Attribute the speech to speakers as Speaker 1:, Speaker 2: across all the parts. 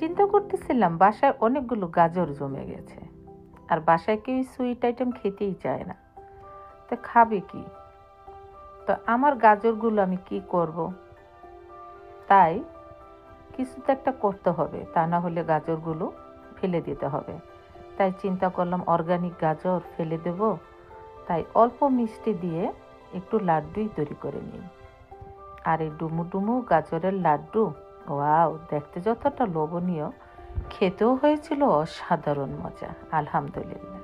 Speaker 1: চিন্তা করতেছিলাম বাসায় অনেকগুলো গাজর জমে গেছে, আর বাসায় কেউ সুইট আইটেম খেতেই চায় না, তো খাবে কি? তো আমার গাজরগুলো আমি কি করব? তাই কিছু তো একটা করতে হবে, তা না হলে গাজরগুলো ফেলে দিতে হবে। তাই চিন্তা করলাম অর্গানিক গাজর ফেলে দেব, তাই অল্প মিষ্টি দিয়ে একটু লাড্ডুই তৈরি করে নিই। আর এই ডুমু ডুমু গাজরের লাড্ডু, ওয়াও, দেখতে যতটা লোভনীয়, খেতেও হয়েছিল অসাধারণ মজা, আলহামদুলিল্লাহ।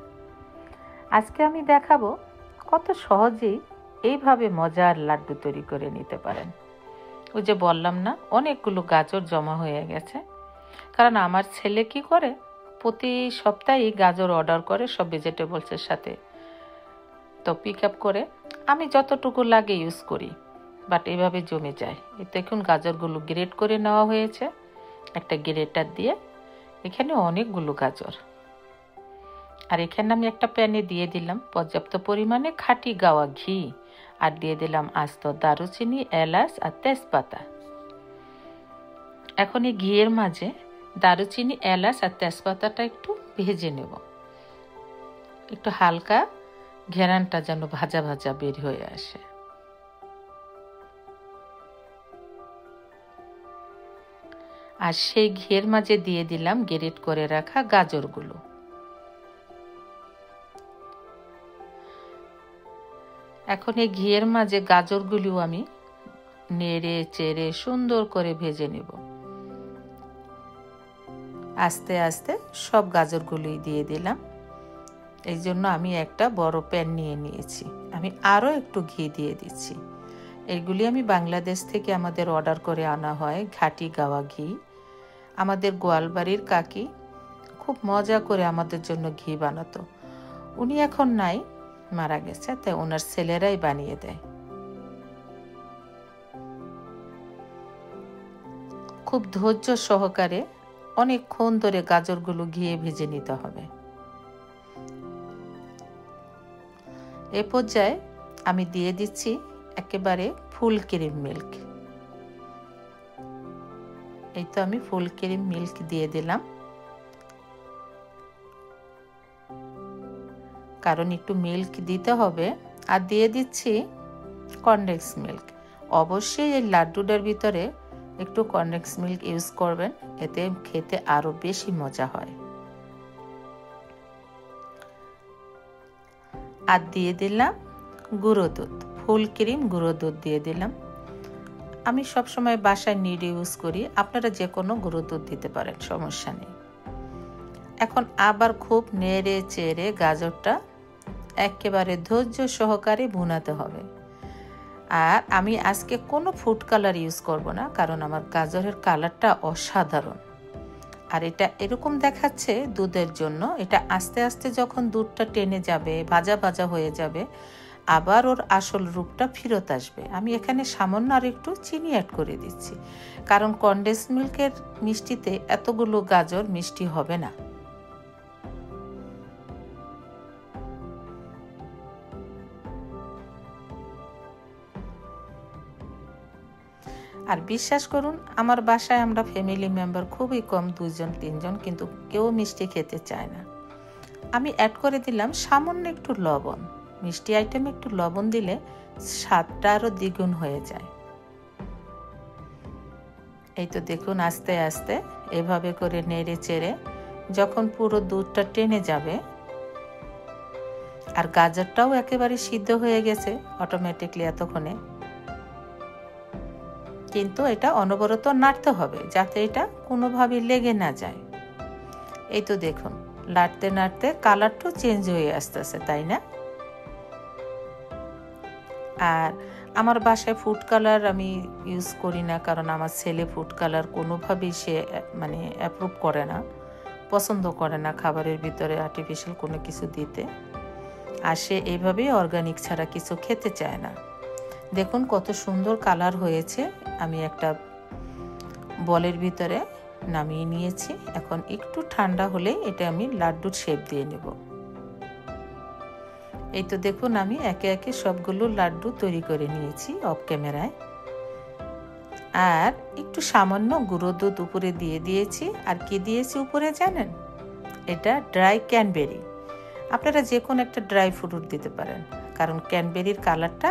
Speaker 1: আজকে আমি দেখাবো কত সহজেই এইভাবে মজার লাড্ডু তৈরি করে নিতে পারেন। ওই যে বললাম না, অনেকগুলো গাজর জমা হয়ে গেছে, কারণ আমার ছেলে কি করে, প্রতি সপ্তাহেই গাজর অর্ডার করে সব ভেজিটেবলসের সাথে, তো পিক আপ করে আমি যতটুকু লাগে ইউজ করি, বাট এভাবে জমে যায়। এই দেখুন গাজরগুলো গ্রেট করে নেওয়া হয়েছে একটা গ্রেটার দিয়ে। এখানে অনেকগুলো গাজর, আর এখানে আমি একটা প্যানে দিয়ে দিলাম পর্যাপ্ত পরিমাণে খাঁটি গাওয়া ঘি, আর দিয়ে দিলাম আস্ত দারুচিনি, এলাচ আর তেজপাতা। এখন এই ঘিয়ের মাঝে দারুচিনি, এলাচ আর তেজপাতাটা একটু ভেজে নেব, একটু হালকা ঘেরানটা যেন ভাজা ভাজা বের হয়ে আসে। আর সেই ঘিয়ের মাঝে দিয়ে দিলাম গ্রেট করে রাখা গাজরগুলো। এখন এই ঘিয়ের মাঝে গাজরগুলো আমি নেড়ে চেড়ে সুন্দর করে ভেজে নেব। আস্তে আস্তে সব গাজরগুলোই দিয়ে দিলাম। এই জন্য আমি একটা বড় প্যান নিয়ে নিয়েছি, আমি আরও একটু ঘি দিয়ে দিচ্ছি। এইগুলি আমি বাংলাদেশ থেকে আমাদের অর্ডার করে আনা হয়, ঘাটি গাওয়া ঘি। আমাদের গোয়ালবাড়ির কাকি খুব মজা করে আমাদের জন্য ঘি বানাতো। উনি এখন নাই, মারা গেছে, তাই ওনার ছেলেরাই বানিয়ে দেয়। খুব ধৈর্য সহকারে অনেকক্ষণ ধরে গাজরগুলো ঘিয়ে ভেজে নিতে হবে। এ পর্যায়ে আমি দিয়ে দিচ্ছি একেবারে ফুল ক্রিম মিল্ক। এই তো আমি ফুল ক্রিম মিল্ক দিয়ে দিলাম, কারণ একটু মিল্ক দিতে হবে। আর দিয়ে দিচ্ছি কনডেন্স মিল্ক। অবশ্যই এই লাড্ডুটার ভিতরে একটু কনডেন্স মিল্ক ইউজ করবেন, এতে খেতে আরো বেশি মজা হয়। আর দিয়ে দিলাম গুঁড়ো দুধ, ফুল ক্রিম গুঁড়ো দুধ দিয়ে দিলাম। আমি সবসময় বাসায় নিড ইউজ করি, আপনারা যে কোনো গুঁড়ো দুধ দিতে পারেন, সমস্যা নেই। এখন আবার খুব নেড়ে চেড়ে গাজরটা একেবারে ধৈর্য সহকারে ভুনাতে হবে। আর আমি আজকে কোনো ফুড কালার ইউজ করব না, কারণ আমার গাজরের কালারটা অসাধারণ। আর এটা এরকম দেখাচ্ছে দুধের জন্য, এটা আস্তে আস্তে যখন দুধটা টেনে যাবে, ভাজা ভাজা হয়ে যাবে, আবার ওর আসল রূপটা ফেরত আসবে। আমি এখানে সামান্য আর একটু চিনি অ্যাড করে দিচ্ছি, কারণ কনডেন্স মিল্কের মিষ্টিতে এতগুলো গাজর মিষ্টি হবে না। আর বিশ্বাস করুন, আমার বাসায় আমরা ফ্যামিলি মেম্বার খুবই কম, 2-3 জন, কিন্তু কেউ মিষ্টি খেতে চায় না। আমি অ্যাড করে দিলাম সামান্য একটু লবণ। মিষ্টি আইটেমে একটু লবণ দিলে স্বাদটা আরও দ্বিগুণ হয়ে যায়। এই তো দেখুন আস্তে আস্তে এভাবে করে নেড়ে চেড়ে যখন পুরো দুধটা টেনে যাবে আর গাজরটাও একেবারে সিদ্ধ হয়ে গেছে অটোমেটিকলি এতক্ষণে, কিন্তু এটা অনবরত নাড়তে হবে যাতে এটা কোনোভাবেই লেগে না যায়। এই তো দেখুন নাড়তে নাড়তে কালারটাও চেঞ্জ হয়ে আসতেছে, তাই না? আর আমার বাসায় ফুড কালার আমি ইউজ করি না, কারণ আমার ছেলে ফুড কালার কোনোভাবেই সে অ্যাপ্রুভ করে না, পছন্দ করে না খাবারের ভিতরে আর্টিফিশিয়াল কোনো কিছু দিতে। আর সে এইভাবেই অর্গানিক ছাড়া কিছু খেতে চায় না। দেখুন কত সুন্দর কালার হয়েছে। আমি একটা বলের ভিতরে নামিয়ে নিয়েছি। এখন একটু ঠান্ডা হলেই এটা আমি লাড্ডুর শেপ দিয়ে নেব। এই তো দেখুন আমি একে একে সবগুলো লাড্ডু তৈরি করে নিয়েছি অফ ক্যামেরায়। আর একটু সামান্য গুঁড়ো দুধ উপরে দিয়ে দিয়েছি। আর কি দিয়েছি উপরে জানেন? এটা ড্রাই ক্যানবেরি। আপনারা যে কোনো একটা ড্রাই ফ্রুট দিতে পারেন, কারণ ক্যানবেরির কালারটা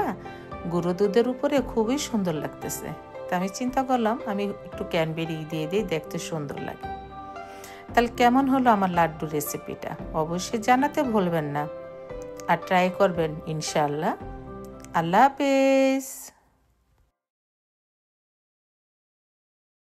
Speaker 1: গুঁড়ো দুধের উপরে খুবই সুন্দর লাগতেছে। তা আমি চিন্তা করলাম আমি একটু ক্যানবেরি দিয়ে দিই, দেখতে সুন্দর লাগে। তাহলে কেমন হলো আমার লাড্ডু রেসিপিটা অবশ্যই জানাতে ভুলবেন না, আর ট্রাই করবেন ইনশাআল্লাহ। আল্লাহ হাফেজ।